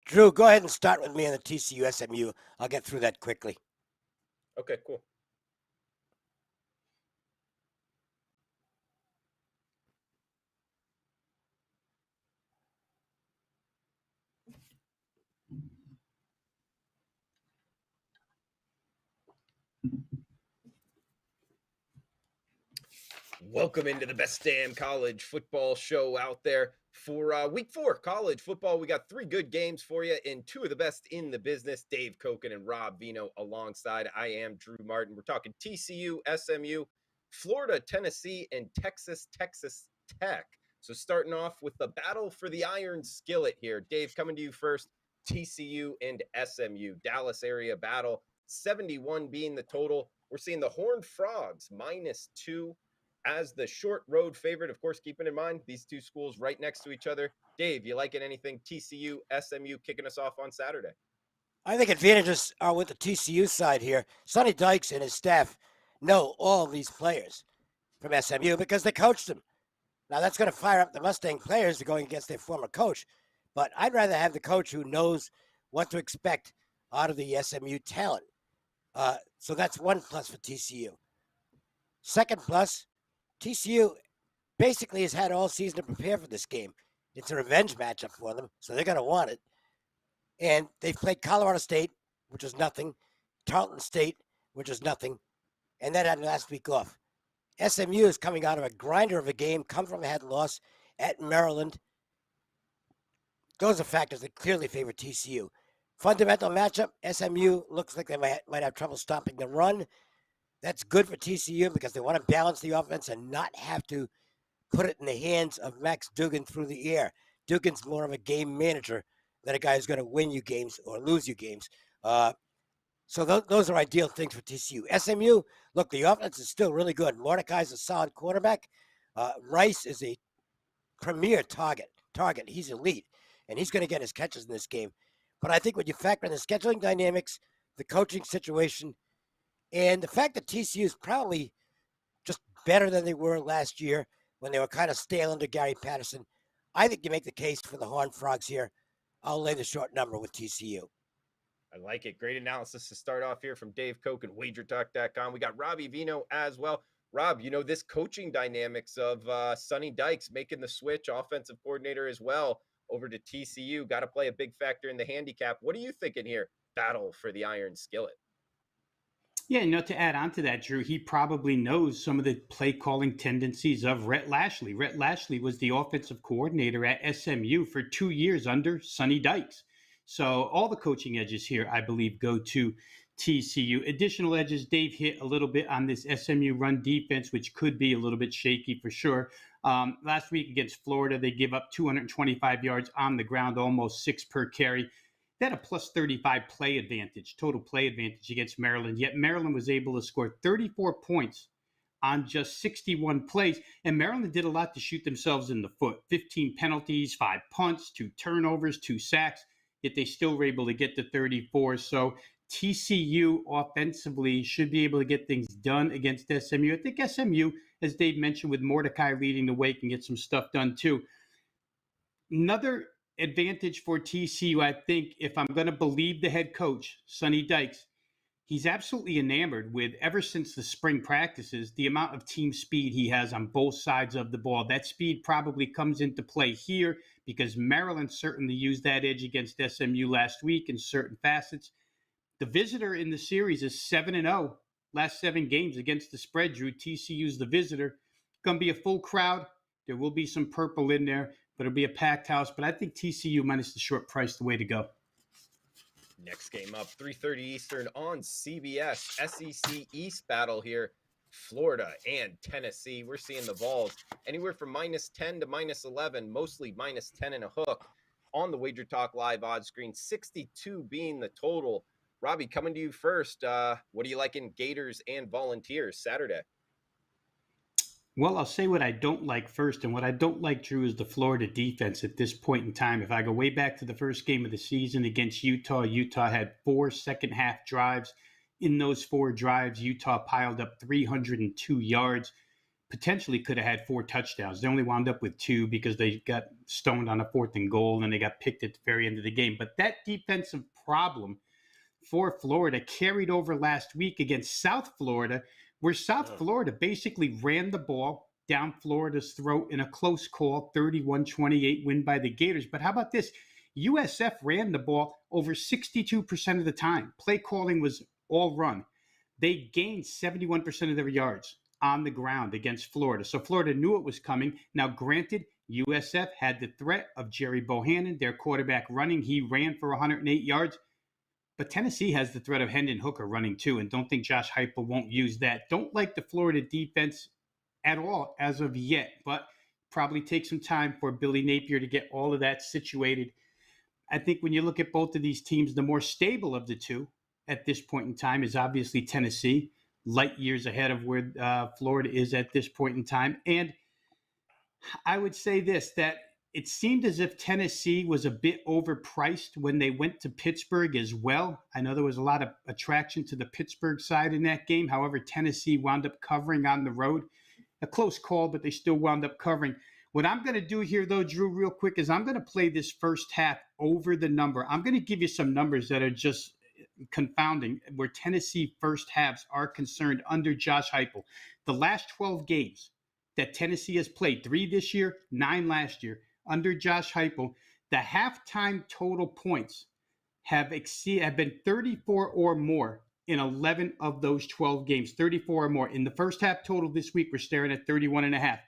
Drew, go ahead and start with me on the TCU SMU. I'll get through that quickly. Okay, cool. Welcome into the best damn college football show out there for week 4 college football. We got 3 good games for you and 2 of the best in the business. Dave Cokin and Rob Veno alongside. I am Drew Martin. We're talking TCU, SMU, Florida, Tennessee, and Texas Tech. So starting off with the battle for the iron skillet here. Dave, coming to you first. TCU and SMU, Dallas area battle. 71 being the total. We're seeing the Horned Frogs -2 as the short road favorite. Of course, keeping in mind these two schools right next to each other. Dave, you liking anything TCU, SMU kicking us off on Saturday? I think advantages are with the TCU side here. Sonny Dykes and his staff know all these players from SMU because they coached them. Now, that's going to fire up the Mustang players to going against their former coach. But I'd rather have the coach who knows what to expect out of the SMU talent. So that's one plus for TCU. Second plus, TCU basically has had all season to prepare for this game. It's a revenge matchup for them, so they're going to want it. And they've played Colorado State, which is nothing, Tarleton State, which is nothing, and then had last week off. SMU is coming out of a grinder of a game, come from a head loss at Maryland. Those are factors that clearly favor TCU. Fundamental matchup, SMU looks like they might have trouble stopping the run. That's good for TCU because they want to balance the offense and not have to put it in the hands of Max Duggan through the air. Duggan's more of a game manager than a guy who's going to win you games or lose you games. So those are ideal things for TCU. SMU, look, the offense is still really good. Mordecai's a solid quarterback. Rice is a premier target. He's elite, and he's going to get his catches in this game. But I think when you factor in the scheduling dynamics, the coaching situation, and the fact that TCU is probably just better than they were last year when they were kind of stale under Gary Patterson, I think you make the case for the Horned Frogs here. I'll lay the short number with TCU. I like it. Great analysis to start off here from Dave Cokin, WagerTalk.com. We got Robbie Veno as well. Rob, you know, this coaching dynamics of Sonny Dykes making the switch, offensive coordinator as well, over to TCU. Got to play a big factor in the handicap. What are you thinking here? Battle for the iron skillet. Yeah, to add on to that, Drew, he probably knows some of the play calling tendencies of Rhett Lashley. Rhett Lashley was the offensive coordinator at SMU for 2 years under Sonny Dykes. So all the coaching edges here, I believe, go to TCU. Additional edges, Dave hit a little bit on this SMU run defense, which could be a little bit shaky for sure. Last week against Florida, they give up 225 yards on the ground, almost 6 per carry. They had a plus 35 total play advantage against Maryland, yet Maryland was able to score 34 points on just 61 plays, and Maryland did a lot to shoot themselves in the foot. 15 penalties, 5 punts, 2 turnovers, 2 sacks, yet they still were able to get to 34. So TCU offensively should be able to get things done against SMU. I think SMU, as Dave mentioned, with Mordecai leading the way, can get some stuff done too. Another advantage for TCU, I think, if I'm going to believe the head coach, Sonny Dykes, he's absolutely enamored with, ever since the spring practices, the amount of team speed he has on both sides of the ball. That speed probably comes into play here because Maryland certainly used that edge against SMU last week in certain facets. The visitor in the series is 7-0. Last 7 games against the spread, Drew. TCU's the visitor. Going to be a full crowd. There will be some purple in there, but it'll be a packed house. But I think TCU minus the short price, the way to go. Next game up, 3:30 Eastern on CBS. SEC East battle here. Florida and Tennessee. We're seeing the Vols anywhere from -10 to -11, mostly -10 and a hook on the WagerTalk live odds screen. 62 being the total. Robbie, coming to you first. What do you like in Gators and Volunteers Saturday? Well, I'll say what I don't like first. And what I don't like, Drew, is the Florida defense at this point in time. If I go way back to the first game of the season against Utah, Utah had 4 second-half drives. In those 4 drives, Utah piled up 302 yards. potentially could have had 4 touchdowns. They only wound up with 2 because they got stoned on a 4th and goal and they got picked at the very end of the game. But that defensive problem for Florida carried over last week against South Florida, where South Florida basically ran the ball down Florida's throat in a close call, 31-28 win by the Gators. But how about this? USF ran the ball over 62% of the time. Play calling was all run. They gained 71% of their yards on the ground against Florida. So Florida knew it was coming. Now, granted, USF had the threat of Jerry Bohannon, their quarterback, running. He ran for 108 yards. But Tennessee has the threat of Hendon Hooker running too, and don't think Josh Heupel won't use that. Don't like the Florida defense at all as of yet, but probably take some time for Billy Napier to get all of that situated. I think when you look at both of these teams, the more stable of the two at this point in time is obviously Tennessee, light years ahead of where Florida is at this point in time. And I would say this, that it seemed as if Tennessee was a bit overpriced when they went to Pittsburgh as well. I know there was a lot of attraction to the Pittsburgh side in that game. However, Tennessee wound up covering on the road. A close call, but they still wound up covering. What I'm going to do here, though, Drew, real quick, is I'm going to play this first half over the number. I'm going to give you some numbers that are just confounding where Tennessee first halves are concerned under Josh Heupel. The last 12 games that Tennessee has played, 3 this year, 9 last year, under Josh Heupel, the halftime total points have been 34 or more in 11 of those 12 games, 34 or more. In the first half total this week, we're staring at 31.5.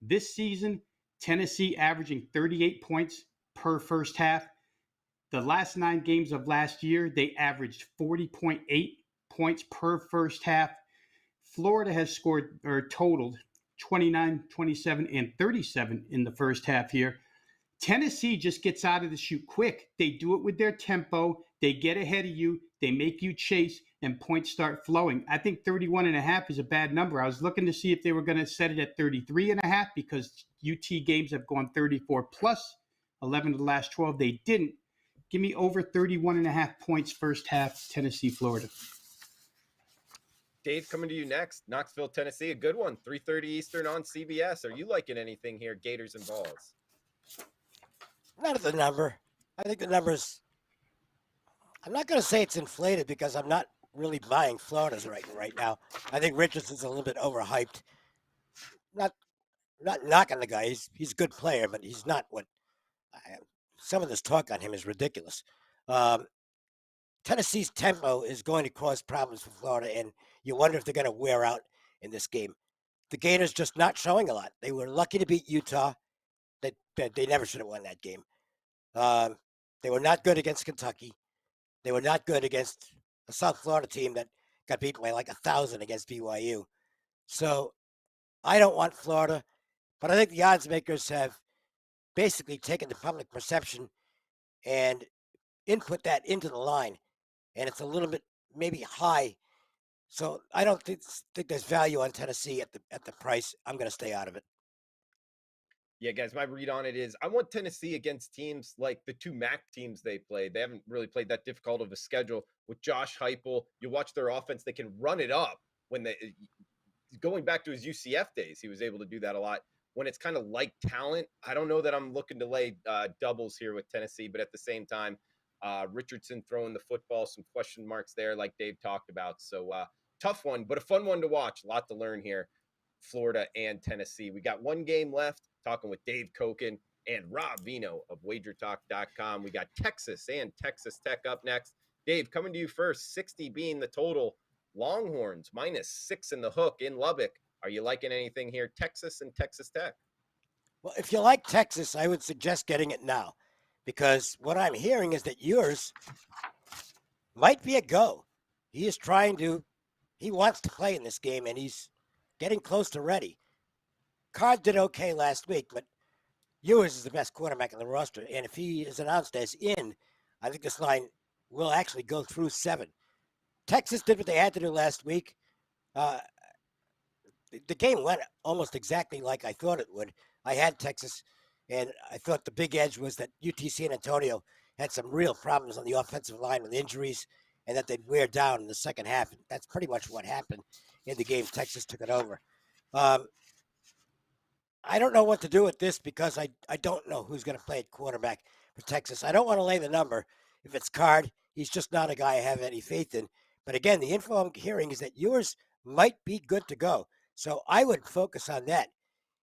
This season, Tennessee averaging 38 points per first half. The last 9 games of last year, they averaged 40.8 points per first half. Florida has scored or totaled 29, 27, and 37 in the first half here. Tennessee just gets out of the chute quick. They do it with their tempo. They get ahead of you. They make you chase, and points start flowing. I think 31.5 is a bad number. I was looking to see if they were going to set it at 33.5 because UT games have gone 34 plus 11 of the last 12. They didn't. Give me over 31.5 points first half, Tennessee, Florida. Dave, coming to you next. Knoxville, Tennessee, a good one. 3:30 Eastern on CBS. Are you liking anything here, Gators and Balls? Not at the number. I think the number's, I'm not going to say it's inflated because I'm not really buying Florida's right now. I think Richardson's a little bit overhyped. Not knocking the guy. He's a good player, but he's not what some of this talk on him is ridiculous. Tennessee's tempo is going to cause problems for Florida, and you wonder if they're going to wear out in this game. The Gators just not showing a lot. They were lucky to beat Utah. They never should have won that game. They were not good against Kentucky. They were not good against a South Florida team that got beaten by like 1,000 against BYU. So I don't want Florida, but I think the odds makers have basically taken the public perception and input that into the line, and it's a little bit maybe high. So I don't think there's value on Tennessee at the price. I'm going to stay out of it. Yeah, guys, my read on it is I want Tennessee against teams like the 2 MAC teams they played. They haven't really played that difficult of a schedule with Josh Heupel. You watch their offense; they can run it up. When going back to his UCF days, he was able to do that a lot. When it's kind of like talent, I don't know that I'm looking to lay doubles here with Tennessee, but at the same time, Richardson throwing the football, some question marks there, like Dave talked about. So tough one, but a fun one to watch. A lot to learn here, Florida and Tennessee. We got 1 game left. Talking with Dave Cokin and Rob Veno of WagerTalk.com. We got Texas and Texas Tech up next. Dave, coming to you first, 60 being the total. Longhorns -6 in the hook in Lubbock. Are you liking anything here, Texas and Texas Tech? Well, if you like Texas, I would suggest getting it now because what I'm hearing is that yours might be a go. He wants to play in this game, and he's getting close to ready. Card did okay last week, but Ewers is the best quarterback in the roster. And if he is announced as in, I think this line will actually go through 7. Texas did what they had to do last week. The game went almost exactly like I thought it would. I had Texas, and I thought the big edge was that UT San Antonio had some real problems on the offensive line with injuries and that they'd wear down in the second half. That's pretty much what happened in the game. Texas took it over. I don't know what to do with this because I don't know who's going to play at quarterback for Texas. I don't want to lay the number. If it's Card, he's just not a guy I have any faith in. But again, the info I'm hearing is that yours might be good to go. So I would focus on that.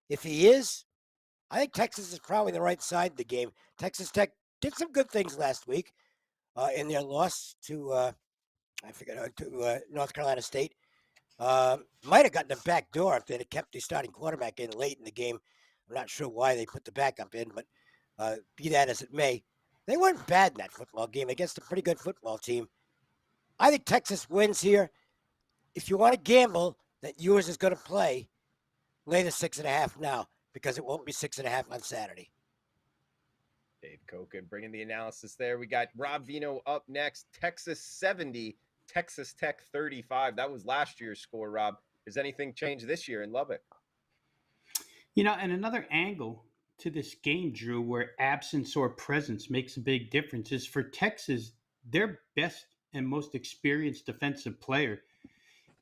If he is, I think Texas is probably the right side of the game. Texas Tech did some good things last week in their loss to North Carolina State. Might have gotten a back door if they'd have kept the starting quarterback in late in the game. I'm not sure why they put the backup in, but be that as it may, they weren't bad in that football game against a pretty good football team. I think Texas wins here. If you want to gamble that yours is going to play, lay the 6.5 now because it won't be 6.5 on Saturday. Dave Cokin bringing the analysis there. We got Rob Veno up next. Texas 70, Texas Tech 35. That was last year's score, Rob. Has anything changed this year in Lubbock? And another angle to this game, Drew, where absence or presence makes a big difference is for Texas, their best and most experienced defensive player,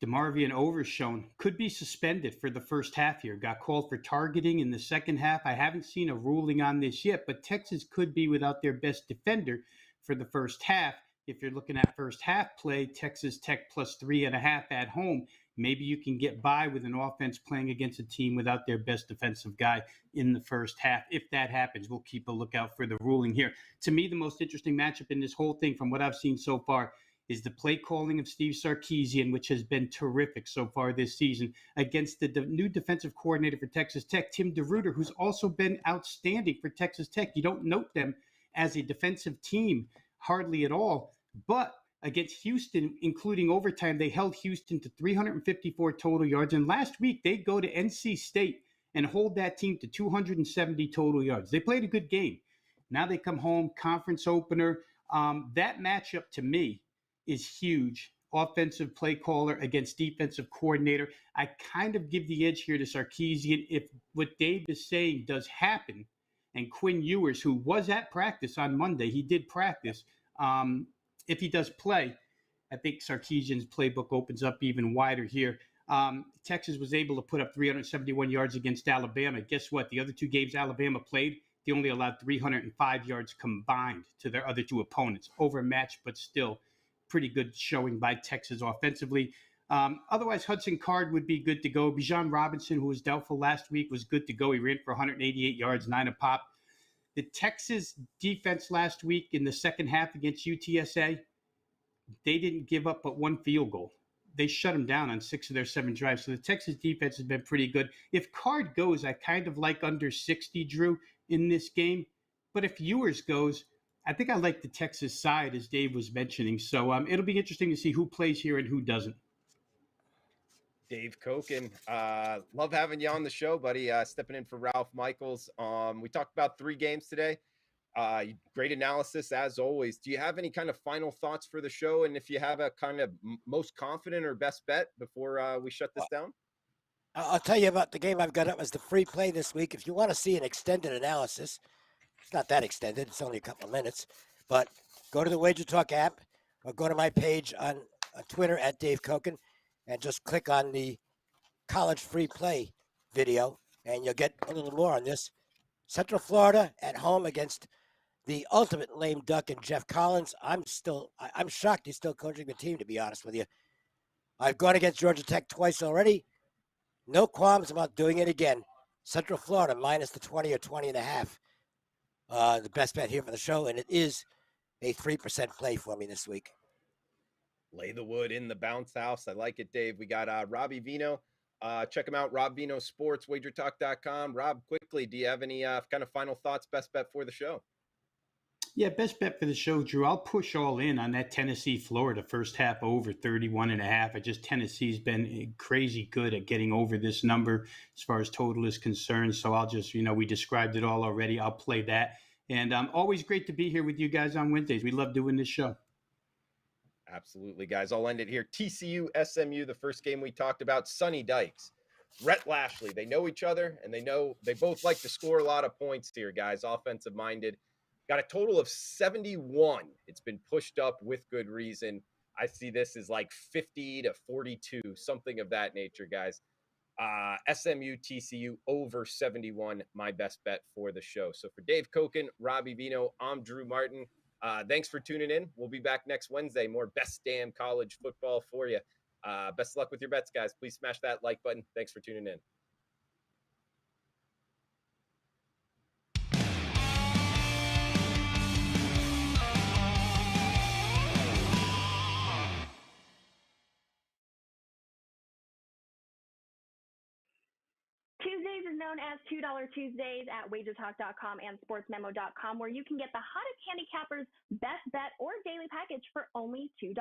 DeMarvion Overshone, could be suspended for the first half here. Got called for targeting in the second half. I haven't seen a ruling on this yet, but Texas could be without their best defender for the first half. If you're looking at first half play, Texas Tech plus 3.5 at home, maybe you can get by with an offense playing against a team without their best defensive guy in the first half. If that happens, we'll keep a lookout for the ruling here. To me, the most interesting matchup in this whole thing, from what I've seen so far, is the play calling of Steve Sarkisian, which has been terrific so far this season, against the new defensive coordinator for Texas Tech, Tim DeRuyter, who's also been outstanding for Texas Tech. You don't note them as a defensive team hardly at all, but against Houston, including overtime, they held Houston to 354 total yards. And last week, they go to NC State and hold that team to 270 total yards. They played a good game. Now they come home, conference opener. That matchup to me is huge. Offensive play caller against defensive coordinator. I kind of give the edge here to Sarkisian. If what Dave is saying does happen, and Quinn Ewers, who was at practice on Monday, he did practice. If he does play, I think Sarkisian's playbook opens up even wider here. Texas was able to put up 371 yards against Alabama. Guess what? The other two games Alabama played, they only allowed 305 yards combined to their other two opponents. Overmatched, but still pretty good showing by Texas offensively. Otherwise, Hudson Card would be good to go. Bijan Robinson, who was doubtful last week, was good to go. He ran for 188 yards, 9 a pop. The Texas defense last week in the second half against UTSA, they didn't give up but one field goal. They shut them down on 6 of their 7 drives. So the Texas defense has been pretty good. If Card goes, I kind of like under 60, Drew, in this game. But if Ewers goes, I think I like the Texas side, as Dave was mentioning. So it'll be interesting to see who plays here and who doesn't. Dave Cokin, love having you on the show, buddy. Stepping in for Ralph Michaels. We talked about 3 games today. Great analysis as always. Do you have any kind of final thoughts for the show? And if you have a kind of most confident or best bet before we shut this down? I'll tell you about the game I've got up as the free play this week. If you want to see an extended analysis, it's not that extended. It's only a couple of minutes. But go to the WagerTalk app or go to my page on Twitter at Dave Cokin and just click on the college free play video, and you'll get a little more on this. Central Florida at home against the ultimate lame duck in Jeff Collins. I'm shocked he's still coaching the team, to be honest with you. I've gone against Georgia Tech twice already. No qualms about doing it again. Central Florida minus the 20 or 20.5. The best bet here for the show, and it is a 3% play for me this week. Lay the wood in the bounce house. I like it, Dave. We got Robbie Veno. Check him out, Rob Veno Sports, WagerTalk.com. Rob, quickly, do you have any kind of final thoughts, best bet for the show? Yeah, best bet for the show, Drew. I'll push all in on that Tennessee-Florida first half over 31.5. Tennessee's been crazy good at getting over this number as far as total is concerned. So I'll just, we described it all already. I'll play that. And always great to be here with you guys on Wednesdays. We love doing this show. Absolutely, guys. I'll end it here. TCU, SMU, the first game we talked about. Sonny Dykes, Rhett Lashley. They know each other, and they both like to score a lot of points here, guys. Offensive-minded. Got a total of 71. It's been pushed up with good reason. I see this as like 50 to 42, something of that nature, guys. SMU TCU over 71, my best bet for the show. So for Dave Cokin, Robbie Veno, I'm Drew Martin. Thanks for tuning in. We'll be back next Wednesday. More best damn college football for you. Best of luck with your bets, guys. Please smash that like button. Thanks for tuning in. Tuesdays is known as $2 Tuesdays at WagerTalk.com and SportsMemo.com, where you can get the hottest handicappers, best bet, or daily package for only $2.